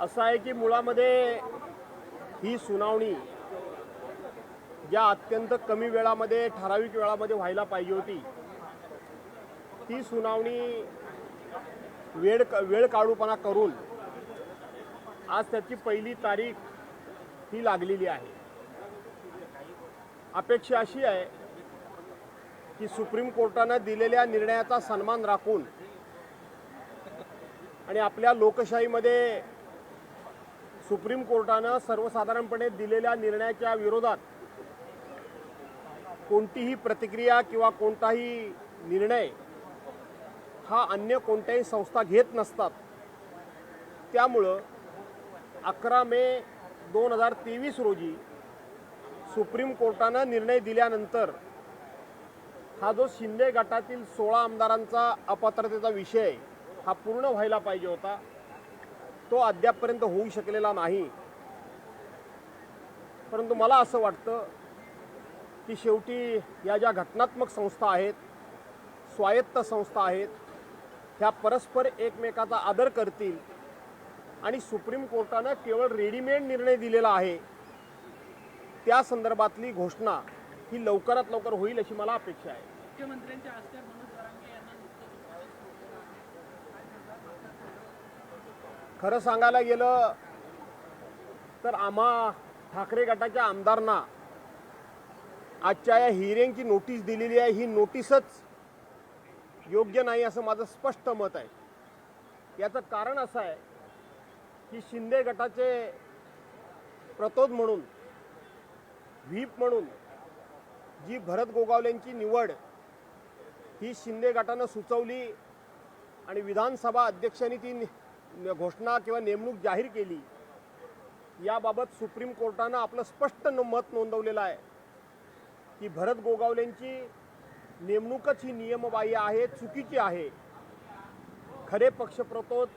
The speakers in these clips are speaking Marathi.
असं आहे की मुळामध्ये ही सुनावणी ज्या अत्यंत कमी वेळामध्ये ठराविक वेळामध्ये व्हायला पाहिजे होती ती सुनावणी वेळ काढूपणा करून आज त्याची पहिली तारीख ही लागलेली आहे। अपेक्षा अशी आहे की सुप्रीम कोर्टानं दिलेल्या निर्णयाचा सन्मान राखून आणि आपल्या लोकशाहीमध्ये सुप्रीम कोर्टानं सर्वसाधारणपणे दिलेल्या निर्णयाच्या विरोधात कोणतीही प्रतिक्रिया किंवा कोणताही निर्णय हा अन्य कोणत्याही संस्था घेत नसतात। त्यामुळं 11 मे 2023 रोजी सुप्रीम कोर्टानं निर्णय दिल्यानंतर हा जो शिंदे गटातील 16 आमदारांचा अपात्रतेचा विषय हा पूर्ण व्हायला पाहिजे होता तो अद्यापपर्यंत होऊ शकलेला नाही। परंतु मला असं वाटतं की शेवटी या ज्या घटनात्मक संस्था आहेत, स्वायत्त संस्था आहेत, ह्या परस्पर एकमेकाचा आदर करतील आणि सुप्रीम कोर्टानं केवळ रेडीमेड निर्णय दिलेला आहे त्या संदर्भातली घोषणा ही लवकरात लवकर होईल अशी मला अपेक्षा आहे। मुख्यमंत्र्यांच्या हस्ते मनोज जरांगे यांना खरं सांगायला गेलं तर आम्हा ठाकरे गटाच्या आमदारांना आजच्या या हिअरिंगची नोटीस दिलेली आहे, ही नोटीसच योग्य नाही असं माझं स्पष्ट मत आहे। याचं कारण असं आहे की शिंदे गटाचे प्रतोद म्हणून व्हीप म्हणून जी भरत गोगावलेंची निवड ही शिंदे गटानं सुचवली आणि विधानसभा अध्यक्षांनी ती घोषणा किंवा नेमणूक जाहीर केली, याबाबत सुप्रीम कोर्टानं आपलं स्पष्ट मत नोंदवलेलं आहे की भरत गोगावलेंची नेमणूकच ही नियमबाह्य आहे, चुकीची आहे। खरे पक्षप्रतोद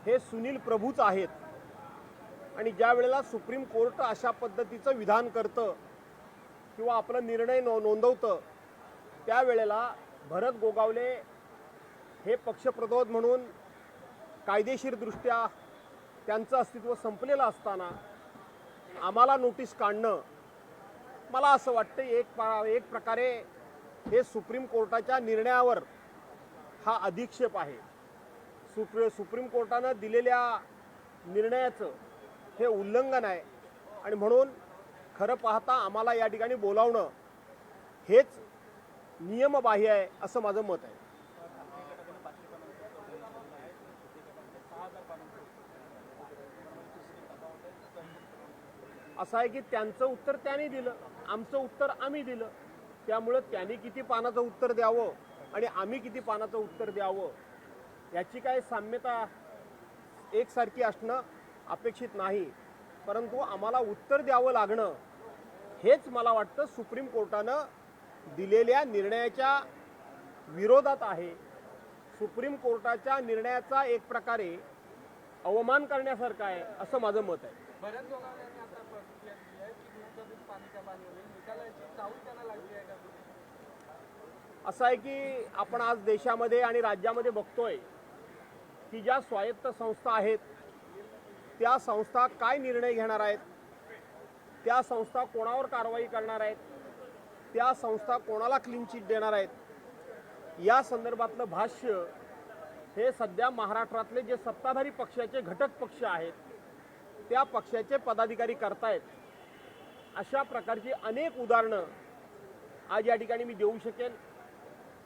हे सुनील प्रभूच आहेत आणि ज्या वेळेला सुप्रीम कोर्ट अशा पद्धतीचं विधान करतं किंवा आपला निर्णय नोंदवतं त्यावेळेला भरत गोगावले हे पक्षप्रतोद म्हणून कायदेशीरदृष्ट्या त्यांचं अस्तित्व संपलेलं असताना आम्हाला नोटीस काढणं, मला असं वाटतं एक प्रकारे हे सुप्रीम कोर्टाच्या निर्णयावर हा अधिक्षेप आहे। सुप्रीम कोर्टानं दिलेल्या निर्णयाचं हे उल्लंघन आहे आणि म्हणून खरं पाहता आम्हाला या ठिकाणी बोलावणं हेच नियमबाह्य आहे असं माझं मत आहे। असं आहे की त्यांचं उत्तर त्यांनी दिलं, आमचं उत्तर आम्ही दिलं, त्यामुळं त्यांनी किती पानाचं उत्तर द्यावं आणि आम्ही किती पानाचं उत्तर द्यावं याची काय साम्यता एकसारखी असणं अपेक्षित नाही। परंतु आम्हाला उत्तर द्यावं लागणं हेच मला वाटतं सुप्रीम कोर्टानं दिलेल्या निर्णयाच्या विरोधात आहे। सुप्रीम कोर्टाच्या निर्णयाचा एक प्रकारे अवमान करण्यासारखं आहे असं माझं मत आहे। भरत गोगावलेंनी आता प्रतिक्रिया दिली आहे की दूध पाणीच्या पाणी होईल, निकालाची चाहूल त्यांना लागली आहे का? असं आहे की आपण आज देशामध्ये आणि राज्यामध्ये बघतोय की ज्या स्वायत्त संस्था आहेत त्या संस्था काय निर्णय घेणार आहेत, त्या संस्था कोणावर कारवाई करणार आहेत, त्या संस्था कोणाला क्लीन चिट देणार आहेत, या संदर्भातलं भाष्य हे सध्या महाराष्ट्रातले जे सत्ताधारी पक्षाचे घटक पक्ष आहेत त्या पक्षाचे पदाधिकारी करतायत। अशा प्रकारची अनेक उदाहरणं आज या ठिकाणी मी देऊ शकेन।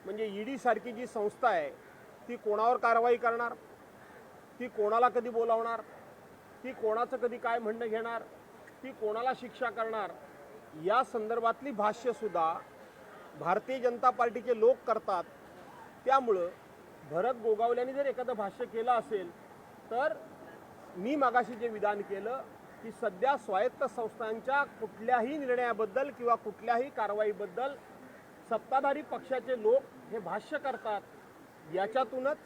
म्हणजे ईडी सारखी जी संस्था आहे ती कोणावर कारवाई करणार, ती कोणाला कधी बोलावणार, ती कोणाचं कधी काय म्हणणं घेणार, ती कोणाला शिक्षा करणार, या संदर्भातली भाष्यसुद्धा भारतीय जनता पार्टीचे लोक करतात। त्यामुळं भरत गोगावलेंनी जर एखादं भाष्य केलं असेल तर मी मगाशी जे विधान केलं की सध्या स्वायत्त संस्थांच्या कुठल्याही निर्णयाबद्दल किंवा कुठल्याही कारवाईबद्दल सत्ताधारी पक्षाचे लोक हे भाष्य करतात, याच्यातूनच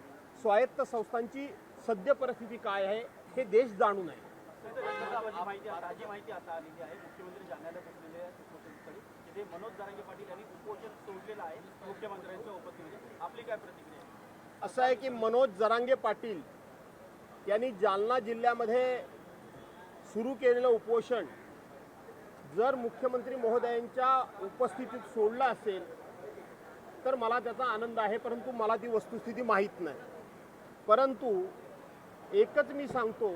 स्वायत्त संस्थांची सद्य परिस्थिती काय आहे हे देश जाणून आहे। माहिती आता आलेली आहे, मुख्यमंत्री जाण्याला बसलेले आहेत उपोषणस्थळी, तिथे मनोज जरांगे पाटील यांनी उपोषण सोडलेलं आहे मुख्यमंत्र्यांच्या उपस्थितीमध्ये, आपली काय प्रतिक्रिया? असं आहे की मनोज जरांगे पाटील यांनी जालना जिल्ह्यामध्ये सुरू केलेलं उपोषण जर मुख्यमंत्री महोदयांच्या उपस्थितीत सोडलं असेल तर मला त्याचा आनंद आहे, परंतु मला ती वस्तुस्थिती माहीत नाही. परंतु एकच मी सांगतो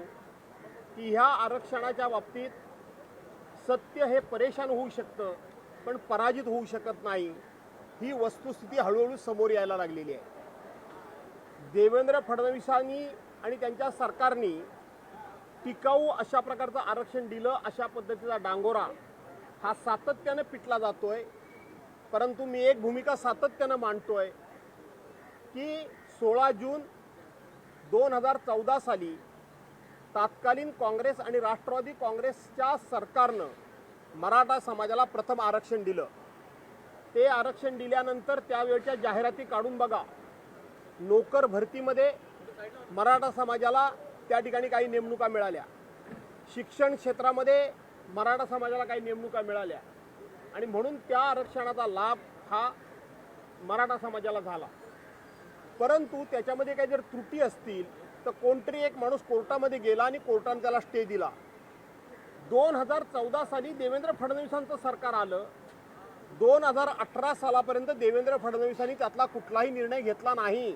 की ह्या आरक्षणाच्या बाबतीत सत्य हे परेशान होऊ शकतं पण पराजित होऊ शकत नाही. ही वस्तुस्थिती हळूहळू समोर यायला लागलेली आहे. देवेंद्र फडणवीसांनी आणि त्यांच्या सरकारने टिकाऊ अशा प्रकारचं आरक्षण दिलं, अशा पद्धतीचा डांगोरा हा सातत्याने पिटला जातोय. परंतु मी एक भूमिका सातत्यानं मांडतोय की 16 जून 2014 साली तत्कालीन काँग्रेस आणि राष्ट्रवादी काँग्रेसच्या सरकारनं मराठा समाजाला प्रथम आरक्षण दिलं. ते आरक्षण दिल्यानंतर त्यावेळच्या जाहिराती काढून बघा. नोकर भरतीमध्ये मराठा समाजाला त्या ठिकाणी काही नेमणुका मिळाल्या, शिक्षण क्षेत्रामध्ये मराठा समाजाला काही नेमणुका मिळाल्या आणि म्हणून त्या आरक्षणाचा लाभ हा मराठा समाजाला झाला. परंतु त्याच्यामध्ये काही जर त्रुटी असतील तर कोणतरी एक माणूस कोर्टामध्ये गेला आणि कोर्टाने त्याला स्टे दिला. 2014 साली देवेंद्र फडणवीसांचं सरकार आलं. 2018 सालापर्यंत देवेंद्र फडणवीसांनी त्यातला कुठलाही निर्णय घेतला नाही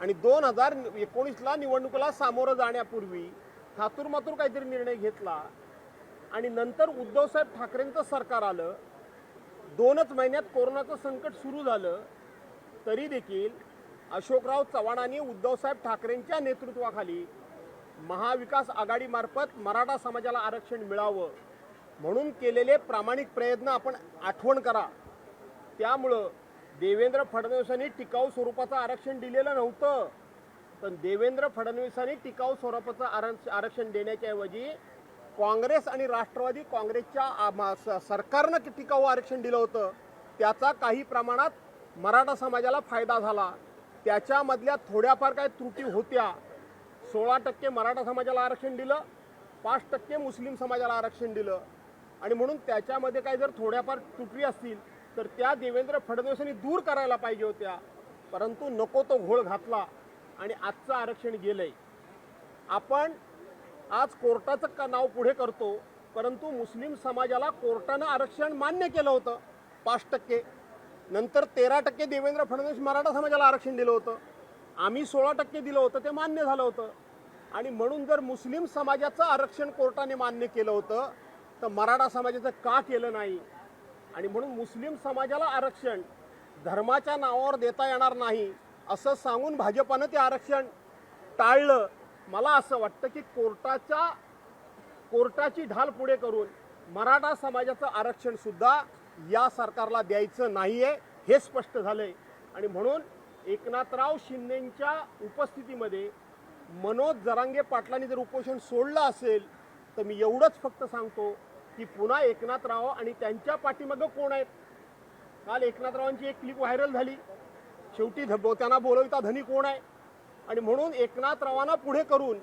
आणि 2019ला निवडणुकीला सामोरं जाण्यापूर्वी थातूरमातूर काहीतरी निर्णय घेतला आणि नंतर उद्धवसाहेब ठाकरेंचं सरकार आलं. 2च महिन्यात कोरोनाचं संकट सुरू झालं तरी देखील अशोकराव चव्हाणांनी उद्धवसाहेब ठाकरेंच्या नेतृत्वाखाली महाविकास आघाडीमार्फत मराठा समाजाला आरक्षण मिळावं म्हणून केलेले प्रामाणिक प्रयत्न आपण आठवण करा. त्यामुळं देवेंद्र फडणवीसांनी टिकाऊ स्वरूपाचं आरक्षण दिलेलं नव्हतं, पण देवेंद्र फडणवीसांनी टिकाऊ स्वरूपाचं आरक्षण देण्याच्या ऐवजी काँग्रेस आणि राष्ट्रवादी काँग्रेसच्या सरकारनं टिकाऊ आरक्षण दिलं होतं. त्याचा काही प्रमाणात मराठा समाजाला फायदा झाला. त्याच्यामधल्या थोड्याफार काही त्रुटी होत्या. 16% मराठा समाजाला आरक्षण दिलं, 5% मुस्लिम समाजाला आरक्षण दिलं आणि म्हणून त्याच्यामध्ये काही जर थोड्याफार त्रुटी असतील तर त्या देवेंद्र फडणवीसांनी दूर करायला पाहिजे होत्या. परंतु नको तो घोळ घातला आणि आजचं आरक्षण गेलंय. आपण आज कोर्टाचं नाव पुढे करतो, परंतु मुस्लिम समाजाला कोर्टानं आरक्षण मान्य केलं होतं 5%. नंतर 13% देवेंद्र फडणवीस मराठा समाजाला आरक्षण दिलं होतं. आम्ही 16% दिलं होतं, ते मान्य झालं होतं. आणि म्हणून जर मुस्लिम समाजाचं आरक्षण कोर्टाने मान्य केलं होतं तर मराठा समाजाचं का केलं नाही? आणि म्हणून मुस्लिम समाजाला आरक्षण धर्माच्या नावावर देता येणार नाही असं सांगून भाजपानं ते आरक्षण टाळलं. मला असं वाटतं की कोर्टाची ढाल पुढे करून मराठा समाजाचं आरक्षण सुद्धा या सरकारला द्यायचं नाहीये हे स्पष्ट झालंय. आणि म्हणून एकनाथराव शिंदेंच्या उपस्थितीमध्ये मनोज जरांगे पाटलांनी जर उपोषण सोडलं असेल तर मी एवढंच फक्त सांगतो की पुन्हा एकनाथराव आणि त्यांच्या पाठीमागं कोण आहेत. काल एकनाथरावांची एक क्लिप व्हायरल झाली, शेवटी त्यांना बोलविता धनी कोण आहे. आणि म्हणून एकनाथरावांना पुढे करून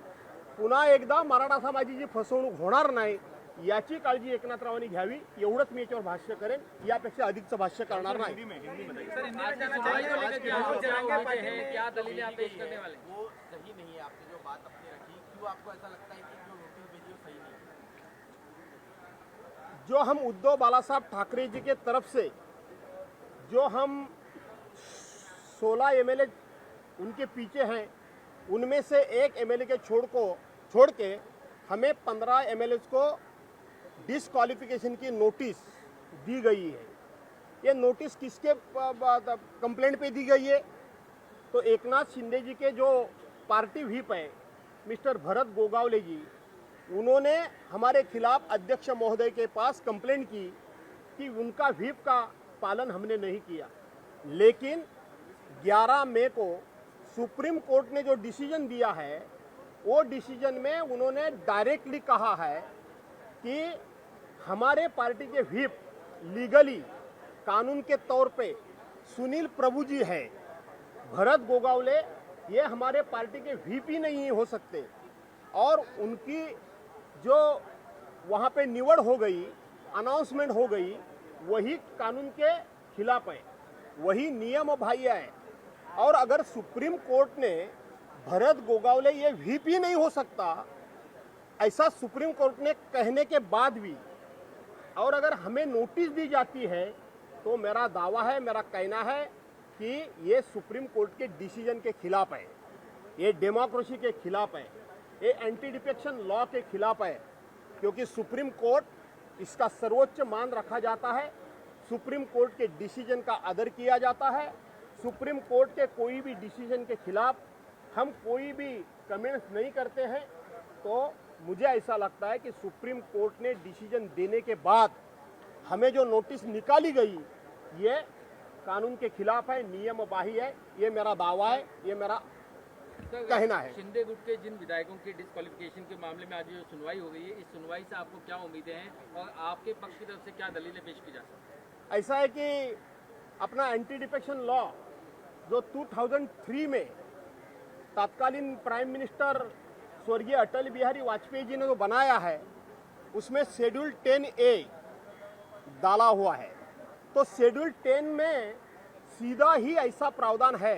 पुन्हा एकदा मराठा समाजाची फसवणूक होणार नाही याची काळजी एकनाथरावांनी घ्यावी. एवढंच मी याच्यावर भाष्य करेन, यापेक्षा अधिकचं भाष्य करणार नाही. वो सही नहीं है, आपने जो बात अपनी रखी, क्यों आपको ऐसा लगता है कि जो नोटिस भेजी वो सही नहीं है? जो हम उद्धव बालासाहब ठाकरे जी के तरफ से जो हम 16 एमएलए उनके पीछे हैं, उनमें से एक एमएलए के छोड़ के हमें 15 एमएलए को डिस्क्वालिफिकेशन की नोटिस दी गई है. ये नोटिस किसके कंप्लेंट पे दी गई है? तो एकनाथ शिंदे जी के जो पार्टी व्हीप है मिस्टर भरत गोगावले जी, उन्होंने हमारे खिलाफ अध्यक्ष महोदय के पास कंप्लेंट की कि उनका व्हीप का पालन हमने नहीं किया. लेकिन 11 मई को सुप्रीम कोर्ट ने जो डिसीजन दिया है वो डिसीजन में उन्होंने डायरेक्टली कहा है कि हमारे पार्टी के व्हीप लीगली कानून के तौर पे सुनील प्रभु जी है. भरत गोगावले ये हमारे पार्टी के व्हीप ही नहीं हो सकते और उनकी जो वहाँ पे निवड़ हो गई, अनाउंसमेंट हो गई, वही कानून के खिलाफ है, वही नियम बाह्य है. और अगर सुप्रीम कोर्ट ने भरत गोगावले ये वीपी नहीं हो सकता, ऐसा सुप्रीम कोर्ट ने कहने के बाद भी, और अगर हमें नोटिस दी जाती है तो मेरा दावा है, मेरा कहना है कि ये सुप्रीम कोर्ट के डिसीजन के खिलाफ है, ये डेमोक्रेसी के खिलाफ है, ये एंटी डिफेक्शन लॉ के खिलाफ है, क्योंकि सुप्रीम कोर्ट इसका सर्वोच्च मान रखा जाता है, सुप्रीम कोर्ट के डिसीजन का आदर किया जाता है। सुप्रीम कोर्ट के कोई भी डिसीजन के खिलाफ हम कोई भी कमेंट्स नहीं करते हैं। तो मुझे ऐसा लगता है कि सुप्रीम कोर्ट ने डिसीजन देने के बाद हमें जो नोटिस निकाली गई ये कानून के खिलाफ है, नियम बाही है, ये मेरा दावा है, ये मेरा कहना है। शिंदे गुट के जिन विधायकों के डिस्क्वालिफिकेशन के मामले में आज जो सुनवाई हो गई है, इस सुनवाई से आपको क्या उम्मीदें हैं और आपके पक्ष की तरफ से क्या दलीलें पेश की जा सकती हैं? ऐसा है कि अपना एंटी डिफेक्शन लॉ जो 2003 में तत्कालीन प्राइम मिनिस्टर स्वर्गीय अटल बिहारी वाजपेयी जी ने जो बनाया है, उसमें शेड्यूल 10A डाला हुआ है। तो शेड्यूल 10 में सीधा ही ऐसा प्रावधान है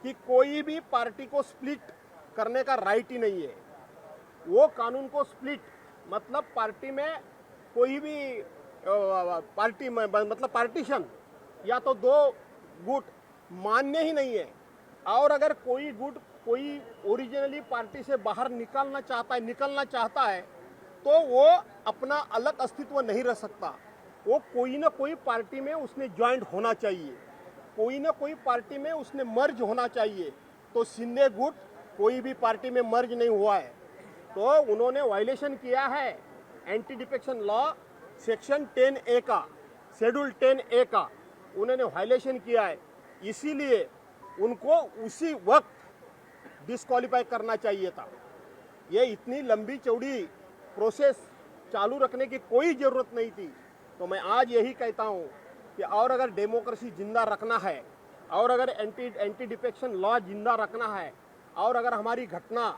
कि कोई भी पार्टी को स्प्लिट करने का राइट ही नहीं है। वो कानून को स्प्लिट मतलब पार्टी में कोई भी पार्टी में मतलब पार्टीशन या तो दो गुट मान्य ही नहीं है। और अगर कोई गुट कोई ओरिजिनली पार्टी से बाहर निकलना चाहता है तो वो अपना अलग अस्तित्व नहीं रह सकता। वो कोई ना कोई पार्टी में उसने ज्वाइंट होना चाहिए, कोई ना कोई पार्टी में उसने मर्ज होना चाहिए। तो शिंदे गुट कोई भी पार्टी में मर्ज नहीं हुआ है, तो उन्होंने वायलेशन किया है anti defection law section 10A का, शेड्यूल 10A का उन्होंने वायलेशन किया है। इसीलिए उनको उसी वक्त डिस्क्वालीफाई करना चाहिए था। ये इतनी लंबी चौड़ी प्रोसेस चालू रखने की कोई ज़रूरत नहीं थी। तो मैं आज यही कहता हूँ कि और अगर डेमोक्रेसी जिंदा रखना है, और अगर एंटी डिफेक्शन लॉ जिंदा रखना है, और अगर हमारी घटना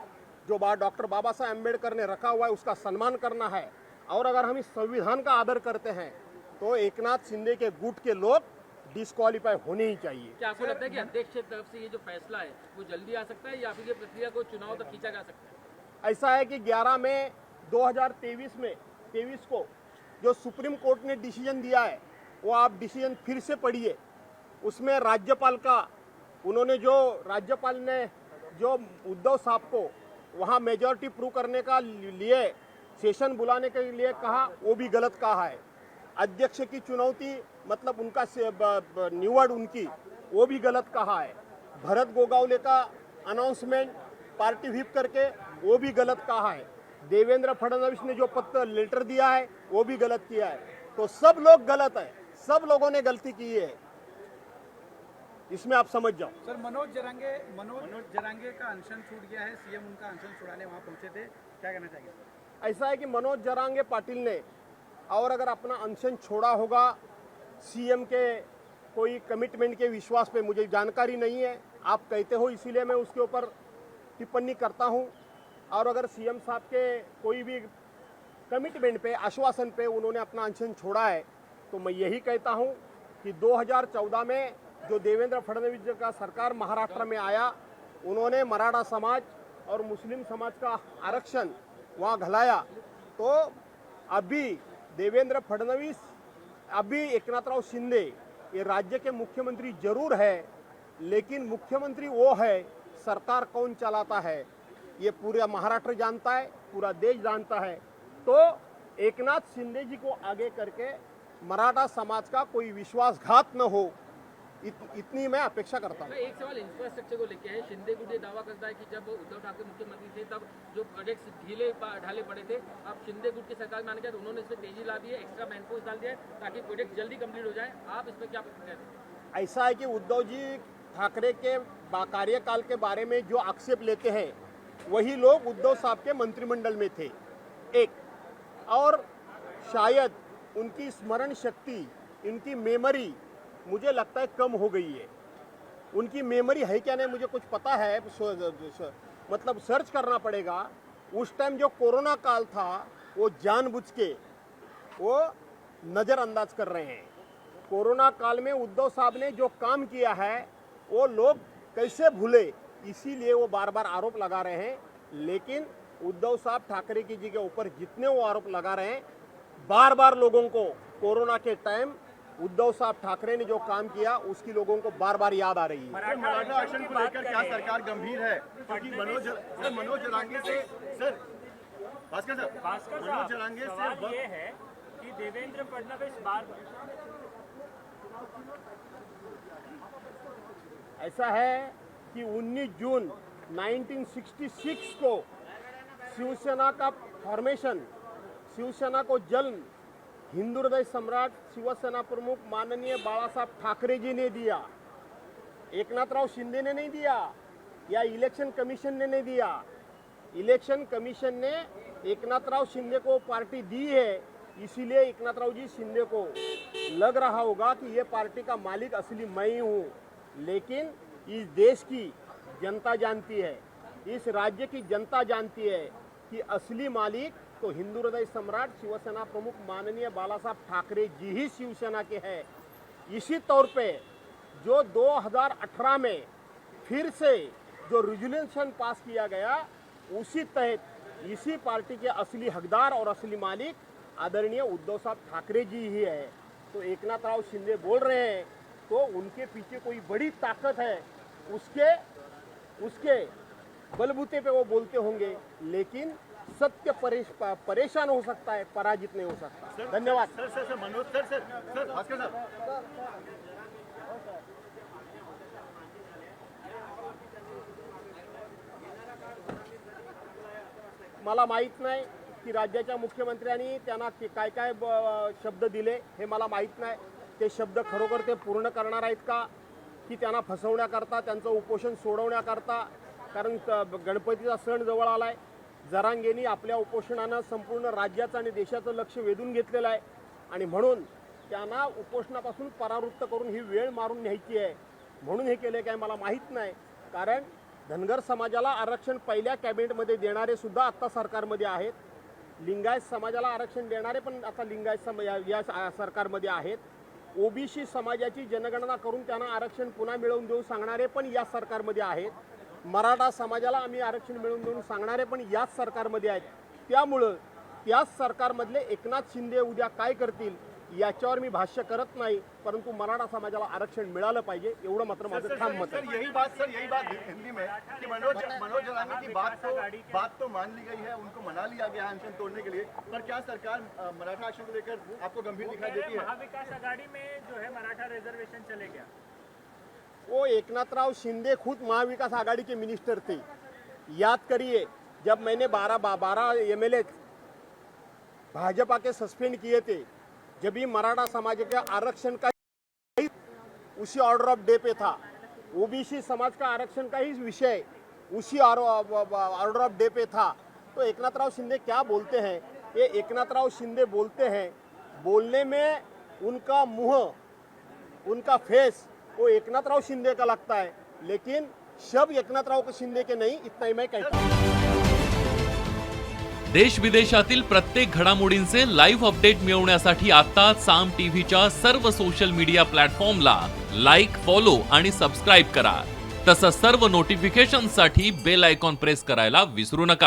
जो डॉक्टर बाबा साहब अम्बेडकर ने रखा हुआ है उसका सम्मान करना है, और अगर हम इस संविधान का आदर करते हैं, तो एकनाथ शिंदे के गुट के लोग डिस्क्वालीफाई होने ही चाहिए। क्या आपको लगता है कि अध्यक्ष की तरफ से ये जो फैसला है वो जल्दी आ सकता है या फिर ये प्रक्रिया को चुनाव तक खींचा जा सकता है? ऐसा है कि 11 मई 2023 को जो सुप्रीम कोर्ट ने डिसीजन दिया है, वो आप डिसीजन फिर से पढ़िए। उसमें राज्यपाल का राज्यपाल ने जो उद्धव साहब को वहाँ मेजॉरिटी प्रूव करने का लिए सेशन बुलाने के लिए कहा, वो भी गलत कहा है। अध्यक्ष की चुनौती मतलब उनका निवड उनकी, वो भी गलत कहा है। भरत गोगावले का अनाउंसमेंट पार्टी व्हिप करके, वो भी गलत कहा है। देवेंद्र फडणवीस ने जो पत्र लेटर दिया है, वो भी गलत किया है। तो सब लोग गलत है, सब लोगों ने गलती की है, इसमें आप समझ जाओ। सर मनोज जरांगे का अनशन छूट गया है, सीएम उनका अनशन छुड़ाने वहाँ पहुंचे थे, क्या कहना चाहिए? ऐसा है कि मनोज जरांगे पाटिल ने और अगर अपना अनशन छोड़ा होगा सीएम के कोई कमिटमेंट के विश्वास पे, मुझे जानकारी नहीं है, आप कहते हो इसीलिए मैं उसके ऊपर टिप्पणी करता हूं। और अगर सीएम साहब के कोई भी कमिटमेंट पे, आश्वासन पे उन्होंने अपना अनशन छोड़ा है, तो मैं यही कहता हूं कि 2014 में जो देवेंद्र फडणवीस जी का सरकार महाराष्ट्र में आया, उन्होंने मराठा समाज और मुस्लिम समाज का आरक्षण वहाँ घलाया। तो अभी देवेंद्र फडणवीस, अभी एकनाथराव शिंदे ये राज्य के मुख्यमंत्री जरूर है, लेकिन मुख्यमंत्री वो है, सरकार कौन चलाता है ये पूरा महाराष्ट्र जानता है, पूरा देश जानता है। तो एकनाथ शिंदे जी को आगे करके मराठा समाज का कोई विश्वासघात न हो, इतनी मैं अपेक्षा करता हूँ। एक सवाल इंफ्रास्ट्रक्चर को लेकर है। शिंदे गुट ये दावा करता है कि जब उद्धव ठाकरे मुख्यमंत्री थे तब जो प्रोजेक्ट्स ढाले पड़े थे, अब शिंदे गुट की सरकार में आने के बाद उन्होंने इसमें तेजी ला दी है, एक्स्ट्रा मैनफोर्स डाल दिया है ताकि प्रोजेक्ट जल्दी कंप्लीट हो जाए। आप इसमें क्या कहते हैं? ऐसा है कि उद्धव जी ठाकरे के कार्यकाल के बारे में जो आक्षेप लेते हैं, वही लोग उद्धव साहब के मंत्रिमंडल में थे एक, और शायद उनकी स्मरण शक्ति, इनकी मेमोरी मुझे लगता है कम हो गई है। उनकी मेमोरी है क्या नहीं मुझे कुछ पता है, मतलब सर्च करना पड़ेगा। उस टाइम जो कोरोना काल था वो जानबूझ के वो नज़रअंदाज कर रहे हैं। कोरोना काल में उद्धव साहब ने जो काम किया है वो लोग कैसे भूले, इसीलिए वो बार बार आरोप लगा रहे हैं। लेकिन उद्धव साहब ठाकरे जी के ऊपर जितने वो आरोप लगा रहे हैं, बार बार लोगों को कोरोना के टाइम उद्धव साहब ठाकरे ने जो काम किया उसकी लोगों को बार बार याद आ रही है। मराठा आरक्षण को लेकर क्या सरकार गंभीर है? क्योंकि मनोज जरांगे से सर भास्कर साहब मनोज जरांगे सवाल से ये है कि देवेंद्र फडणवीस बार ऐसा है कि 19 जून 1966 को शिवसेना का फॉर्मेशन, शिवसेना को जन्म हिंदू हृदय सम्राट शिवसेना प्रमुख माननीय बाला साहब ठाकरे जी ने दिया। एकनाथराव शिंदे ने नहीं दिया या इलेक्शन कमीशन ने नहीं दिया। इलेक्शन कमीशन ने एकनाथराव शिंदे को पार्टी दी है, इसीलिए एकनाथराव जी शिंदे को लग रहा होगा कि ये पार्टी का मालिक असली मैं ही हूँ। लेकिन इस देश की जनता जानती है, इस राज्य की जनता जानती है कि असली मालिक तो हिंदू हृदय सम्राट शिवसेना प्रमुख माननीय बाला साहब ठाकरे जी ही शिवसेना के हैं। इसी तौर पे जो 2018 में फिर से जो रेजोल्यूशन पास किया गया, उसी तहत इसी पार्टी के असली हकदार और असली मालिक आदरणीय उद्धव साहब ठाकरे जी ही है। तो एकनाथराव शिंदे बोल रहे हैं तो उनके पीछे कोई बड़ी ताकत है, उसके बलबूते पे वो बोलते होंगे। लेकिन सत्य परेशान हो सकता है, पराजित नहीं हो सकता। धन्यवाद। सर मनोज सर भास्कर साहब मला माहित नाही की राज्याच्या मुख्यमंत्र्यांनी त्यांना काय काय शब्द दिले हे मला माहित नाही। ते शब्द खरोखर ते पूर्ण करणार आहेत का की त्यांना फसवण्याकरता, त्यांचं उपोषण सोडवण्याकरता? कारण गणपतीचा सण जवळ आलाय, जरांगेंनी आपल्या उपोषणानं संपूर्ण राज्याचं आणि देशाचं लक्ष वेधून घेतलेलं आहे आणि म्हणून त्यांना उपोषणापासून परावृत्त करून ही वेळ मारून न्यायची आहे म्हणून हे केले काय मला माहीत नाही। कारण धनगर समाजाला आरक्षण पहिल्या कॅबिनेटमध्ये देणारे सुद्धा आता सरकारमध्ये आहेत, लिंगायत समाजाला आरक्षण देणारे पण आता लिंगायत या सरकारमध्ये आहेत, ओबीसी समाजाची जनगणना करून त्यांना आरक्षण पुन्हा मिळवून देऊ सांगणारे पण या सरकारमध्ये आहेत, मराठा समाजाला आम्ही आरक्षण मिळवून देऊन सांगणारे पण याच सरकारमध्ये आहेत। त्यामुळे त्याच सरकारमधले एकनाथ शिंदे उद्या काय करतील याच्यावर मी भाष्य करत नाही, परंतु मराठा समाजाला आरक्षण मिळालं पाहिजे एवढं मात्र माझं ठाम मत आहे। सर यही बात हिंदी में कि मनोज जरांगे की बात तो मान ली गई है, उनको मना लिया गया है अनशन तोड़ने के लिए, पर क्या सरकार मराठा आरक्षण को लेकर आपको गंभीर दिखाई देती है? महाविकास आघाड़ी में जो है मराठा रिजर्वेशन चले गया। वो एकनाथराव शिंदे खुद महाविकास आघाड़ी के मिनिस्टर थे। याद करिए, जब मैंने 12 एमएलए भाजपा के सस्पेंड किए थे, जब भी मराठा समाज के आरक्षण का उसी ऑर्डर ऑफ डे पे था, ओबीसी समाज का आरक्षण का ही विषय उसी ऑर्डर ऑफ डे पे था। तो एकनाथराव शिंदे क्या बोलते हैं, ये एकनाथराव शिंदे बोलते हैं, बोलने में उनका मुंह, उनका फेस वो एकनाथराव शिंदे का लगता है, लेकिन शब्द एकनाथराव शिंदे के नहीं, इतना ही मैं कहता हूँ। देश विदेशातील प्रत्येक घडामोडींचे लाईव्ह अपडेट मिळवण्यासाठी आता साम टीव्हीच्या सर्व सोशल मीडिया प्लॅटफॉर्मला लाईक, फॉलो आणि सबस्क्राईब करा। तसंच सर्व नोटिफिकेशनसाठी बेल आयकॉन प्रेस करायला विसरू नका।